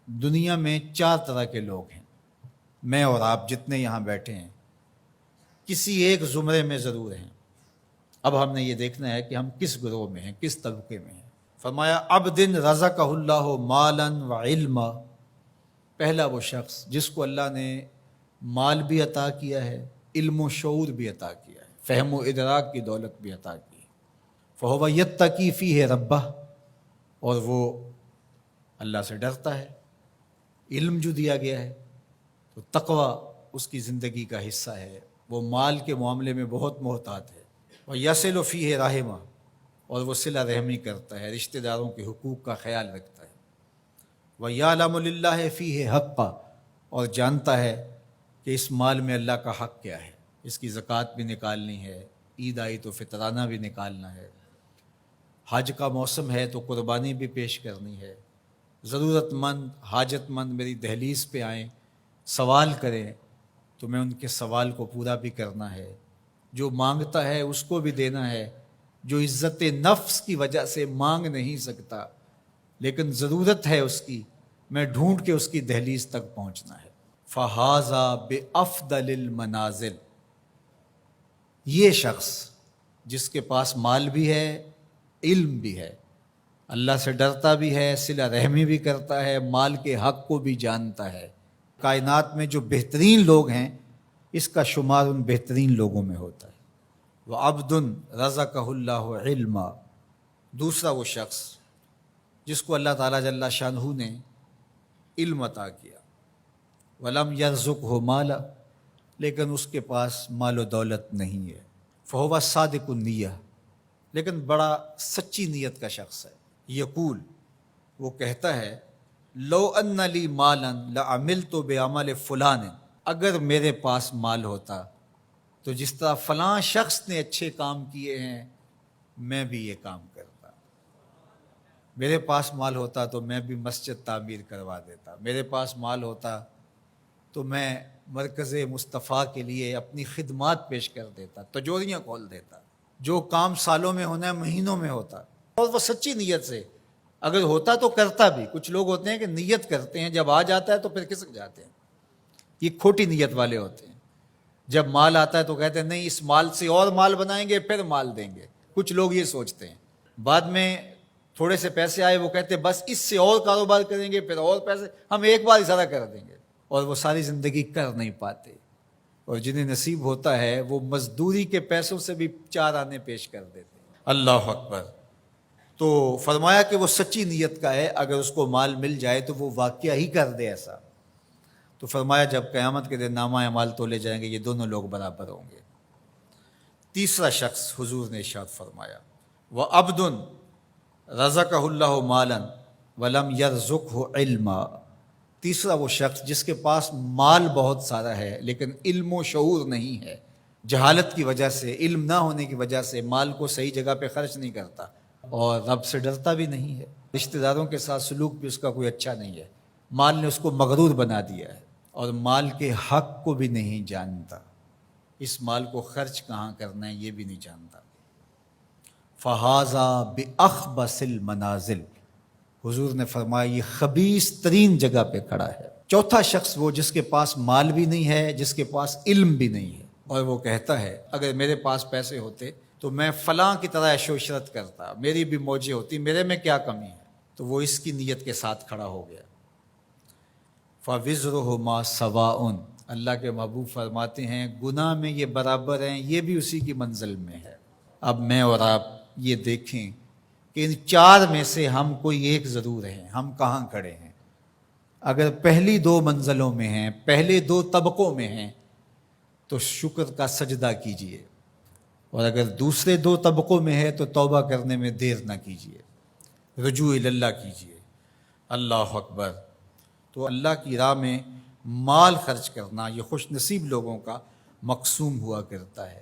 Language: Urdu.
دنیا میں 4 طرح کے لوگ ہیں، میں اور آپ جتنے یہاں بیٹھے ہیں کسی ایک زمرے میں ضرور ہیں۔ اب ہم نے یہ دیکھنا ہے کہ ہم کس گروہ میں ہیں، کس طبقے میں ہیں۔ فرمایا عبد رزقہ اللہ مالا و علما، پہلا وہ شخص جس کو اللہ نے مال بھی عطا کیا ہے، علم و شعور بھی عطا کیا ہے، فہم و ادراک کی دولت بھی عطا کی ہے۔ فہو یتقی فیہ ربہ، اور وہ اللہ سے ڈرتا ہے۔ علم جو دیا گیا ہے تو تقوی اس کی زندگی کا حصہ ہے، وہ مال کے معاملے میں بہت محتاط ہے۔ وَيَصِلُ فِيهِ رَحِمَهُ، اور وہ صلہ رحمی کرتا ہے، رشتہ داروں کے حقوق کا خیال رکھتا ہے۔ وَيَعْلَمُ لِلَّهِ فِيهِ حَقًّا، اور جانتا ہے کہ اس مال میں اللہ کا حق کیا ہے، اس کی زکوٰۃ بھی نکالنی ہے، عید آئی تو فطرانہ بھی نکالنا ہے، حج کا موسم ہے تو قربانی بھی پیش کرنی ہے، ضرورت مند حاجت مند میری دہلیز پہ آئیں سوال کریں تو میں ان کے سوال کو پورا بھی کرنا ہے، جو مانگتا ہے اس کو بھی دینا ہے، جو عزت نفس کی وجہ سے مانگ نہیں سکتا لیکن ضرورت ہے اس کی، میں ڈھونڈ کے اس کی دہلیز تک پہنچنا ہے۔ فَهَذَا بِأَفْضَلِ الْمَنَازِلِ، یہ شخص جس کے پاس مال بھی ہے، علم بھی ہے، اللہ سے ڈرتا بھی ہے، صلہ رحمی بھی کرتا ہے، مال کے حق کو بھی جانتا ہے، کائنات میں جو بہترین لوگ ہیں اس کا شمار ان بہترین لوگوں میں ہوتا ہے۔ وَعَبْدٌ رَزَقَهُ اللَّهُ عِلْمًا، دوسرا وہ شخص جس کو اللہ تعالیٰ جل شانہ نے علم عطا کیا، وَلَمْ يَرْزُقْهُ مَالًا، لیکن اس کے پاس مال و دولت نہیں ہے، فَهُوَ صادق النیہ، لیکن بڑا سچی نیت کا شخص ہے۔ یقول، وہ کہتا ہے، لو ان لی مالا لعملت بعمل فلان، اگر میرے پاس مال ہوتا تو جس طرح فلاں شخص نے اچھے کام کیے ہیں میں بھی یہ کام کرتا، میرے پاس مال ہوتا تو میں بھی مسجد تعمیر کروا دیتا، میرے پاس مال ہوتا تو میں مرکز مصطفیٰ کے لیے اپنی خدمات پیش کر دیتا، تجوریاں کھول دیتا، جو کام سالوں میں ہونا ہے مہینوں میں ہوتا، اور وہ سچی نیت سے اگر ہوتا تو کرتا بھی۔ کچھ لوگ ہوتے ہیں کہ نیت کرتے ہیں، جب آ جاتا ہے تو پھر کھسک جاتے ہیں، یہ کھوٹی نیت والے ہوتے ہیں۔ جب مال آتا ہے تو کہتے ہیں نہیں اس مال سے اور مال بنائیں گے پھر مال دیں گے، کچھ لوگ یہ سوچتے ہیں۔ بعد میں تھوڑے سے پیسے آئے وہ کہتے ہیں بس اس سے اور کاروبار کریں گے، پھر اور پیسے ہم ایک بار اشارہ کر دیں گے، اور وہ ساری زندگی کر نہیں پاتے، اور جنہیں نصیب ہوتا ہے وہ مزدوری کے پیسوں سے بھی 4 آنے پیش کر دیتے ہیں۔ اللہ اکبر۔ تو فرمایا کہ وہ سچی نیت کا ہے، اگر اس کو مال مل جائے تو وہ واقعہ ہی کر دے ایسا، تو فرمایا جب قیامت کے دن نامہ اعمال تولے جائیں گے یہ دونوں لوگ برابر ہوں گے۔ تیسرا شخص حضور نے ارشاد فرمایا، وَعَبْدٌ رَزَقَهُ اللَّهُ مَالًا وَلَمْ يَرْزُقْهُ عِلْمًا، تیسرا وہ شخص جس کے پاس مال بہت سارا ہے لیکن علم و شعور نہیں ہے، جہالت کی وجہ سے، علم نہ ہونے کی وجہ سے مال کو صحیح جگہ پہ خرچ نہیں کرتا، اور رب سے ڈرتا بھی نہیں ہے، رشتہ داروں کے ساتھ سلوک بھی اس کا کوئی اچھا نہیں ہے، مال نے اس کو مغرور بنا دیا ہے، اور مال کے حق کو بھی نہیں جانتا، اس مال کو خرچ کہاں کرنا ہے یہ بھی نہیں جانتا۔ فَهَذَا بِأَخْبَثِ الْمَنَازِلِ، حضور نے فرمایا یہ خبیث ترین جگہ پہ کھڑا ہے۔ چوتھا شخص وہ جس کے پاس مال بھی نہیں ہے، جس کے پاس علم بھی نہیں ہے، اور وہ کہتا ہے اگر میرے پاس پیسے ہوتے تو میں فلاں کی طرح عیش و عشرت کرتا، میری بھی موجیں ہوتی، میرے میں کیا کمی ہے، تو وہ اس کی نیت کے ساتھ کھڑا ہو گیا۔ فَوِزْرُهُمَا سَوَاءٌ، اللہ کے محبوب فرماتے ہیں گناہ میں یہ برابر ہیں، یہ بھی اسی کی منزل میں ہے۔ اب میں اور آپ یہ دیکھیں کہ ان 4 میں سے ہم کوئی ایک ضرور ہیں، ہم کہاں کھڑے ہیں۔ اگر پہلی 2 منزلوں میں ہیں، پہلے 2 طبقوں میں ہیں تو شکر کا سجدہ کیجئے، اور اگر دوسرے 2 طبقوں میں ہے تو توبہ کرنے میں دیر نہ کیجیے، رجوع اللہ کیجیے۔ اللہ اکبر۔ تو اللہ کی راہ میں مال خرچ کرنا یہ خوش نصیب لوگوں کا مقسوم ہوا کرتا ہے۔